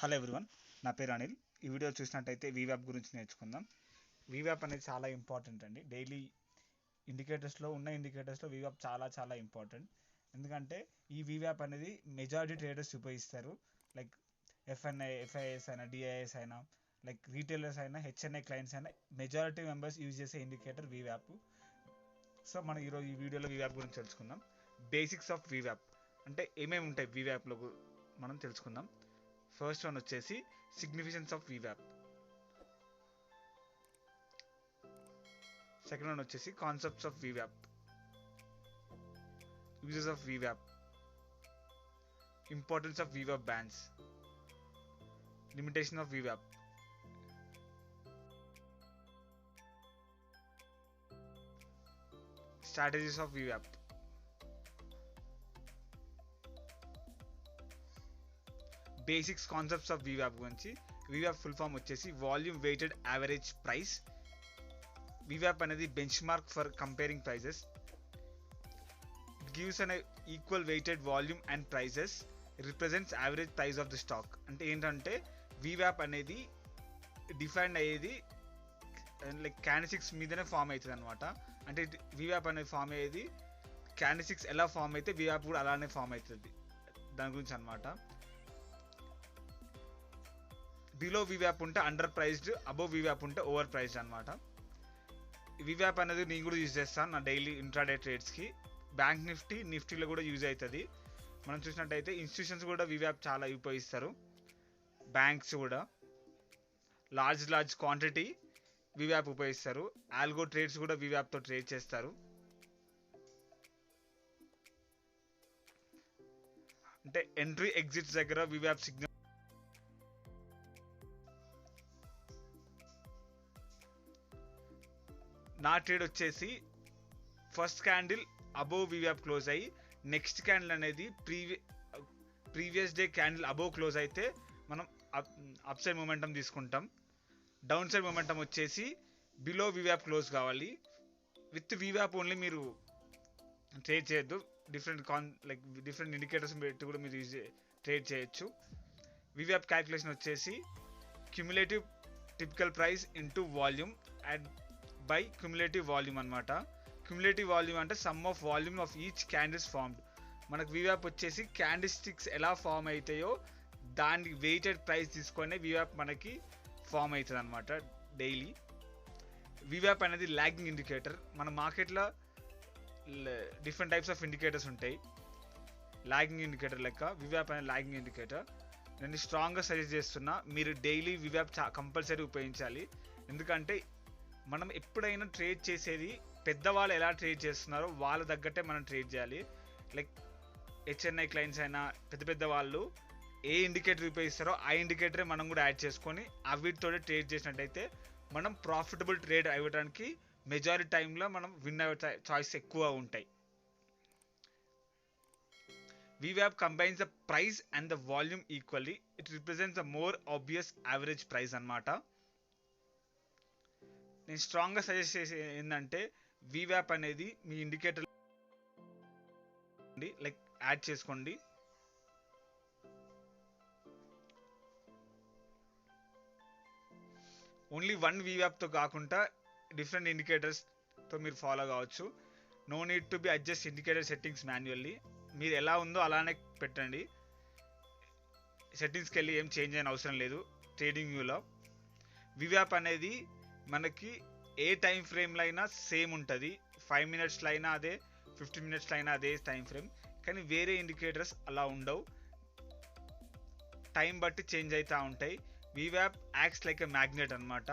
Hello everyone, నా పేరు అనిల్. ఈ వీడియో చూసినట్టయితే VWAP గురించి నేర్చుకుందాం. VWAP అనేది చాలా ఇంపార్టెంట్ అండి. డైలీ ఇండికేటర్స్లో VWAP చాలా ఇంపార్టెంట్. ఎందుకంటే ఈ VWAP అనేది మెజారిటీ ట్రేడర్స్ ఉపయోగిస్తారు. లైక్ FIS అయినా, DIS అయినా, లైక్ రీటైలర్స్ అయినా, HNI క్లయింట్స్ అయినా మెజారిటీ మెంబర్స్ యూజ్ చేసే ఇండికేటర్ VWAP. సో మనం ఈరోజు ఈ వీడియోలో VWAP గురించి తెలుసుకుందాం. బేసిక్స్ ఆఫ్ VWAP అంటే ఏమేమి ఉంటాయి VWAPలో మనం తెలుసుకుందాం. ఫస్ట్ వన్ వచ్చేసి significance of VWAP. Second one వచ్చేసి concepts of VWAP, uses of VWAP, importance of VWAP bands, limitation of VWAP, strategies of VWAP. Basics concepts of VWAP గురించి. VWAP ఫుల్ ఫామ్ వచ్చేసి volume weighted average price. VWAP అనేది benchmark for comparing prices. It gives an equal weighted volume and prices represents average price of the stock. అంటే ఏంటంటే VWAP అనేది define అయ్యేది like క్యాండిల్స్టిక్స్ మీదనే form అవుతుంది అనమాట. అంటే VWAP అనేది ఫామ్ అయ్యేది క్యాండిల్స్టిక్స్ ఎలా ఫామ్ అయితే VWAP కూడా అలానే ఫామ్ అవుతుంది, దాని గురించి అనమాట. బిలో VWAP ఉంటే అండర్ ప్రైస్డ్, అబోవ్ VWAP ఉంటే ఓవర్ ప్రైస్డ్ అనమాట. VWAP అనేది నేను కూడా యూజ్ చేస్తాను నా డైలీ ఇంట్రాడే ట్రేడ్స్కి. బ్యాంక్ నిఫ్టీలో కూడా యూజ్ అవుతుంది. మనం చూసినట్టయితే ఇన్స్టిట్యూషన్స్ కూడా VWAP చాలా ఉపయోగిస్తారు. బ్యాంక్స్ కూడా లార్జ్ క్వాంటిటీ VWAP ఉపయోగిస్తారు. ఆల్గో ట్రేడ్స్ కూడా VWAPతో ట్రేడ్ చేస్తారు. అంటే ఎంట్రీ ఎగ్జిట్స్ దగ్గర VWAP సిగ్నల్. నా ట్రేడ్ వచ్చేసి first candle above VWAP close అయ్యి నెక్స్ట్ క్యాండిల్ అనేది previous day candle above close అయితే మనం అప్ సైడ్ మొమెంటం తీసుకుంటాం. డౌన్ సైడ్ మొమెంటం వచ్చేసి బిలో VWAP క్లోజ్ కావాలి. విత్ VWAP ఓన్లీ మీరు ట్రేడ్ చేయొద్దు. డిఫరెంట్ ఇండికేటర్స్ పెట్టి కూడా మీరు ట్రేడ్ చేయొచ్చు. VWAP క్యాలిక్యులేషన్ వచ్చేసి cumulative typical price into volume and by cumulative volume అనమాట. క్యుములేటివ్ వాల్యూమ్ అంటే some of volume of each candles formed. మనకు VWAP వచ్చేసి క్యాండిల్స్టిక్స్ ఎలా ఫామ్ అవుతాయో దానికి వెయిటెడ్ ప్రైస్ తీసుకొని VWAP మనకి ఫామ్ అవుతుంది అనమాట డైలీ. VWAP అనేది లాగింగ్ ఇండికేటర్. మన మార్కెట్లో డిఫరెంట్ టైప్స్ ఆఫ్ ఇండికేటర్స్ ఉంటాయి. లాగింగ్ ఇండికేటర్ లెక్క VWAP అనేది లాగింగ్ ఇండికేటర్. నేను స్ట్రాంగ్గా సజెస్ట్ చేస్తున్నా, మీరు డైలీ VWAP కంపల్సరీ ఉపయోగించాలి. ఎందుకంటే మనం ఎప్పుడైనా ట్రేడ్ చేసేది పెద్దవాళ్ళు ఎలా ట్రేడ్ చేస్తున్నారో వాళ్ళ తగ్గట్టే మనం ట్రేడ్ చేయాలి. లైక్ HNI క్లయింట్స్ అయినా పెద్ద వాళ్ళు ఏ ఇండికేటర్ ఉపయోగిస్తారో ఆ ఇండికేటరే మనం కూడా యాడ్ చేసుకొని వీటితో ట్రేడ్ చేసినట్టయితే మనం ప్రాఫిటబుల్ ట్రేడ్ అవ్వడానికి మెజారిటీ టైంలో మనం విన్ అయ్యే చాయిస్ ఎక్కువ ఉంటాయి. VWAP combines the price and the volume equally. It represents a more obvious average price అన్నమాట. నేను స్ట్రాంగ్గా సజెస్ట్ చేసే ఏంటంటే VWAP అనేది మీ ఇండికేటర్ లైక్ యాడ్ చేసుకోండి. ఓన్లీ వన్ VWAPతో కాకుండా డిఫరెంట్ ఇండికేటర్స్తో మీరు ఫాలో కావచ్చు. No need to be adjust indicator settings manually. మీరు ఎలా ఉందో అలానే పెట్టండి. సెట్టింగ్స్కి వెళ్ళి ఏం చేంజ్ అయిన అవసరం లేదు. ట్రేడింగ్ వ్యూలో VWAP అనేది మనకి ఏ టైం ఫ్రేమ్లో అయినా సేమ్ ఉంటుంది. 5 minutesలో అయినా అదే, 15 minutesలో అయినా అదే టైం ఫ్రేమ్. కానీ వేరే ఇండికేటర్స్ అలా ఉండవు, టైం బట్టి చేంజ్ అవుతూ ఉంటాయి. VWAP acts like a magnet అనమాట.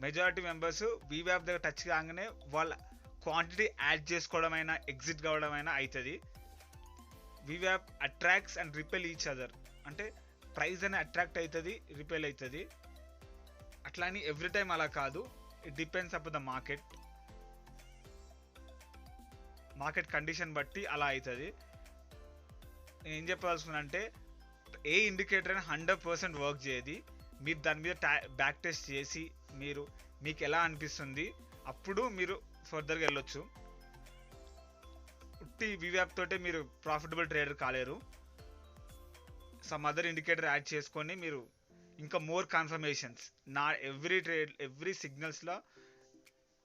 మెజారిటీ మెంబర్స్ VWAP దగ్గర టచ్ కాగానే వాళ్ళ క్వాంటిటీ యాడ్ చేసుకోవడం అయినా ఎగ్జిట్ కావడం అయినా అవుతుంది. VWAP attracts and repel each other. అంటే ప్రైస్ అనేది అట్రాక్ట్ అవుతుంది, రిపెల్ అవుతుంది. అట్లా అని ఎవ్రీ టైం అలా కాదు. It depends up the market condition బట్టి అలా అవుతుంది. నేను ఏం చెప్పదలుచుకున్నా అంటే ఏ ఇండికేటర్ అయినా 100% వర్క్ చేయదు. మీరు దాని మీద బ్యాక్ టెస్ట్ చేసి మీకు ఎలా అనిపిస్తుంది అప్పుడు మీరు ఫర్దర్గా వెళ్ళొచ్చు. ఉట్టి VWAP తోటే మీరు ప్రాఫిటబుల్ ట్రేడర్ కాలేరు. సమ్ అదర్ ఇండికేటర్ యాడ్ చేసుకొని మీరు ఇంకా మోర్ కన్ఫర్మేషన్స్. నా ఎవ్రీ సిగ్నల్స్లో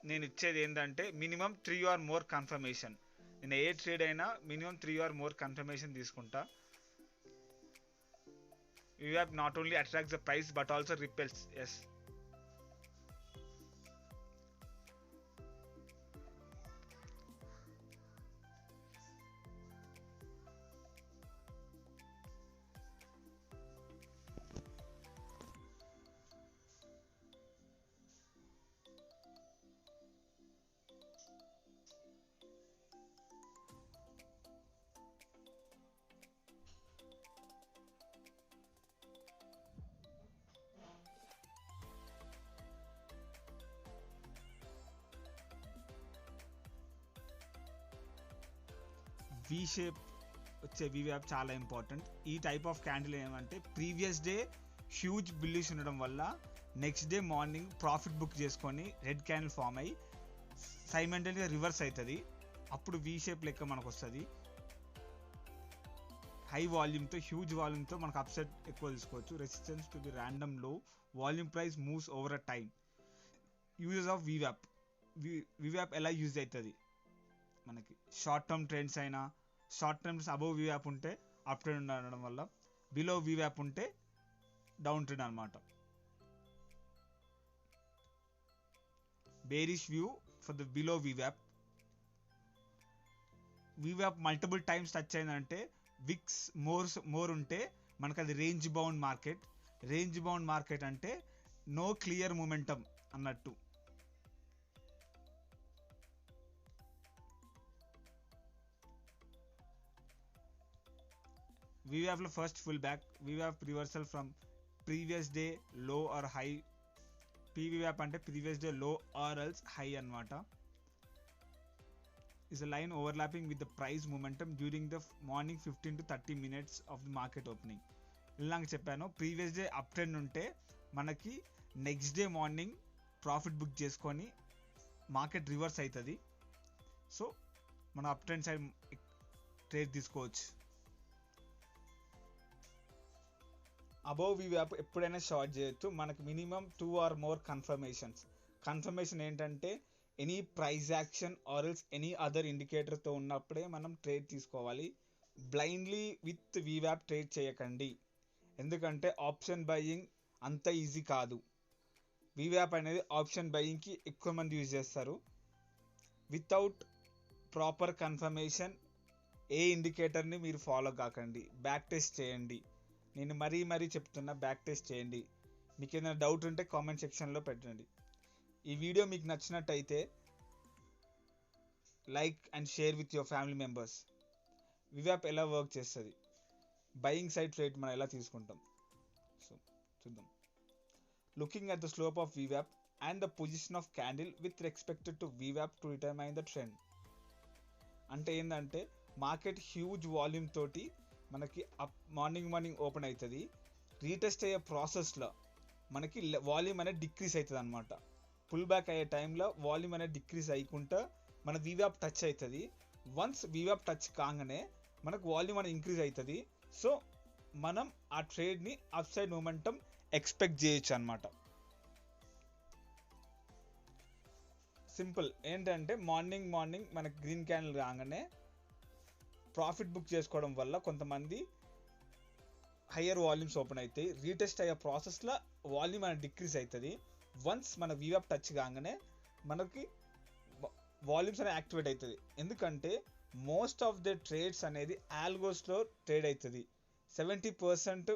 నేను ఇచ్చేది ఏంటంటే మినిమం 3 ఆర్ మోర్ కన్ఫర్మేషన్. నేను ఏ ట్రేడ్ అయినా మినిమం 3 ఆర్ మోర్ కన్ఫర్మేషన్ తీసుకుంటా. VWAP not only attracts the price but also repels. Yes, V shape వచ్చే VWAP చాలా ఇంపార్టెంట్. ఈ టైప్ ఆఫ్ క్యాండిల్ ఏమంటే ప్రీవియస్ డే హ్యూజ్ బిల్లిష్ ఉండడం వల్ల next day morning profit book చేసుకొని red candle form అయ్యి సైమెంటల్గా reverse అవుతుంది. అప్పుడు వి షేప్ లెక్క మనకు వస్తుంది. హై వాల్యూమ్తో హ్యూజ్ వాల్యూమ్తో మనకు అప్సెట్ ఎక్కువ తీసుకోవచ్చు. రెసిస్టెన్స్ టు బి ర్యాండమ్ లో, volume price moves over a time. Uses of VWAP. VWAP ఎలా యూజ్ అవుతుంది మనకి? షార్ట్ టర్మ్ ట్రెండ్స్ అయినా, షార్ట్ టర్మ్స్ అబోవ్ VWAP ఉంటే అప్ ట్రెండ్ ఉండడం వల్ల, బిలో VWAP ఉంటే డౌన్ ట్రెండ్ అనమాట. Bearish view for the below VWAP. VWAP multiple times touch అయిందంటే విక్స్ మోర్ ఉంటే మనకు అది range bound market. Range bound market అంటే నో క్లియర్ మూమెంటం అన్నట్టు. VWAP లో first full back, VWAP reversal from previous day లో are high. PVWAP అంటే previous day లో ఆర్ ఎల్స్ హై అన్నమాట. is a line overlapping with the price momentum during the morning 15 to 30 minutes of the market opening. ఇలాగ చెప్పాను, previous day up trend ఉంటే మనకి next day morning profit book చేసుకొని market reverse అవుతుంది. So మనం up trend side trade తీసుకోవచ్చు. Above VWAP ఎప్పుడైనా short చేయొచ్చు. మనకి minimum 2 or more confirmations. Confirmation ఏంటంటే any price action or else any other ఇండికేటర్తో ఉన్నప్పుడే మనం ట్రేడ్ తీసుకోవాలి. బ్లైండ్లీ విత్ VWAP ట్రేడ్ చేయకండి, ఎందుకంటే ఆప్షన్ బయింగ్ అంత ఈజీ కాదు. VWAP అనేది ఆప్షన్ బయింగ్కి ఎక్కువ మంది యూజ్ చేస్తారు. వితౌట్ ప్రాపర్ కన్ఫర్మేషన్ ఏ ఇండికేటర్ని మీరు ఫాలో కాకండి. బ్యాక్ టెస్ట్ చేయండి. నేను మరీ చెప్తున్నా, బ్యాక్ టెస్ట్ చేయండి. మీకు ఏదైనా డౌట్ ఉంటే కామెంట్ సెక్షన్లో పెట్టండి. ఈ వీడియో మీకు నచ్చినట్టయితే like and share with your family members. VWAP ఎలా వర్క్ చేస్తుంది, బయింగ్ సైడ్ ట్రేడ్ మనం ఎలా తీసుకుంటాం, సో చూద్దాం. Looking at the slope of VWAP and the position of candle with respected to VWAP to determine the trend. అంటే ఏంటంటే market huge volume తోటి మనకి మార్నింగ్ ఓపెన్ అవుతుంది. రీటెస్ట్ అయ్యే ప్రాసెస్లో మనకి వాల్యూమ్ అనేది డిక్రీస్ అవుతుంది అనమాట. పుల్ బ్యాక్ అయ్యే టైంలో వాల్యూమ్ అనేది డిక్రీస్ అయ్యకుండా మన VWAP టచ్ అవుతుంది. వన్స్ VWAP టచ్ కాగానే మనకు వాల్యూమ్ అనేది ఇంక్రీజ్ అవుతుంది. సో మనం ఆ ట్రేడ్ని అప్ సైడ్ మూమెంటం ఎక్స్పెక్ట్ చేయొచ్చు అనమాట. సింపుల్ ఏంటంటే మార్నింగ్ మనకి గ్రీన్ క్యాండిల్ రాగానే ప్రాఫిట్ బుక్ చేసుకోవడం వల్ల కొంతమంది హయ్యర్ వాల్యూమ్స్ ఓపెన్ అవుతాయి. రీటెస్ట్ అయ్యే ప్రాసెస్లో వాల్యూమ్ అనేది డిక్రీజ్ అవుతుంది. వన్స్ మన VWAP టచ్ కాగానే మనకి వాల్యూమ్స్ అనేది యాక్టివేట్ అవుతుంది. ఎందుకంటే మోస్ట్ ఆఫ్ ద ట్రేడ్స్ అనేది ఆల్గోస్లో ట్రేడ్ అవుతుంది. 70%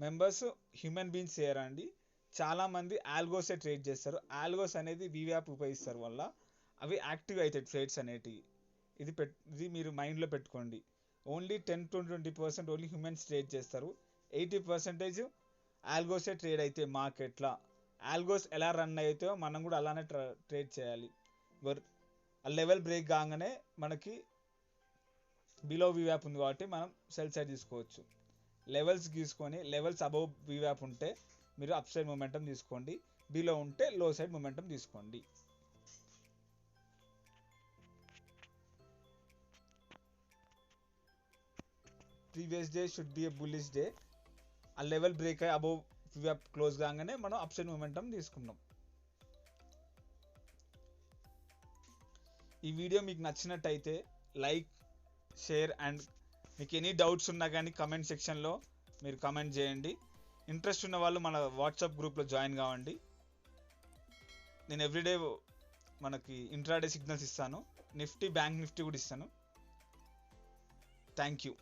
మెంబర్స్ హ్యూమన్ బీయింగ్స్ చేయరండి, చాలామంది ఆల్గోసే ట్రేడ్ చేస్తారు. ఆల్గోస్ అనేది VWAP ఉపయోగిస్తారు వల్ల అవి యాక్టివ్ అవుతాయి ట్రేడ్స్ అనేటివి. ఇది మీరు మైండ్లో పెట్టుకోండి. ఓన్లీ 10-20% ఓన్లీ హ్యూమన్స్ ట్రేడ్ చేస్తారు. 80% ఆల్గోసే ట్రేడ్ అయితే మార్కెట్లో. ఆల్గోస్ ఎలా రన్ అవుతాయో మనం కూడా అలానే ట్రేడ్ చేయాలి. ఆ లెవెల్ బ్రేక్ కాగానే మనకి బిలో VWAP ఉంది కాబట్టి మనం సెల్ సైడ్ తీసుకోవచ్చు. లెవెల్స్ గీసుకొని లెవెల్స్ అబోవ్ VWAP ఉంటే మీరు అప్ సైడ్ మూమెంటం తీసుకోండి, బిలో ఉంటే లో సైడ్ మూమెంటం తీసుకోండి. Previous day should be A bullish day. ఆ లెవెల్ బ్రేక్ అయ్యి అబోవ్ VWAP క్లోజ్ కాగానే మనం అప్ సైడ్ మొమెంటం తీసుకుంటాం. ఈ వీడియో మీకు నచ్చినట్టయితే లైక్, షేర్ అండ్ మీకు ఎనీ డౌట్స్ ఉన్నా కానీ కమెంట్ సెక్షన్లో మీరు కమెంట్ చేయండి. ఇంట్రెస్ట్ ఉన్న వాళ్ళు మన వాట్సాప్ గ్రూప్లో జాయిన్ కావండి. నేను ఎవ్రీడే మనకి ఇంట్రాడే సిగ్నల్స్ ఇస్తాను, నిఫ్టీ, బ్యాంక్ నిఫ్టీ కూడా ఇస్తాను. Thank you.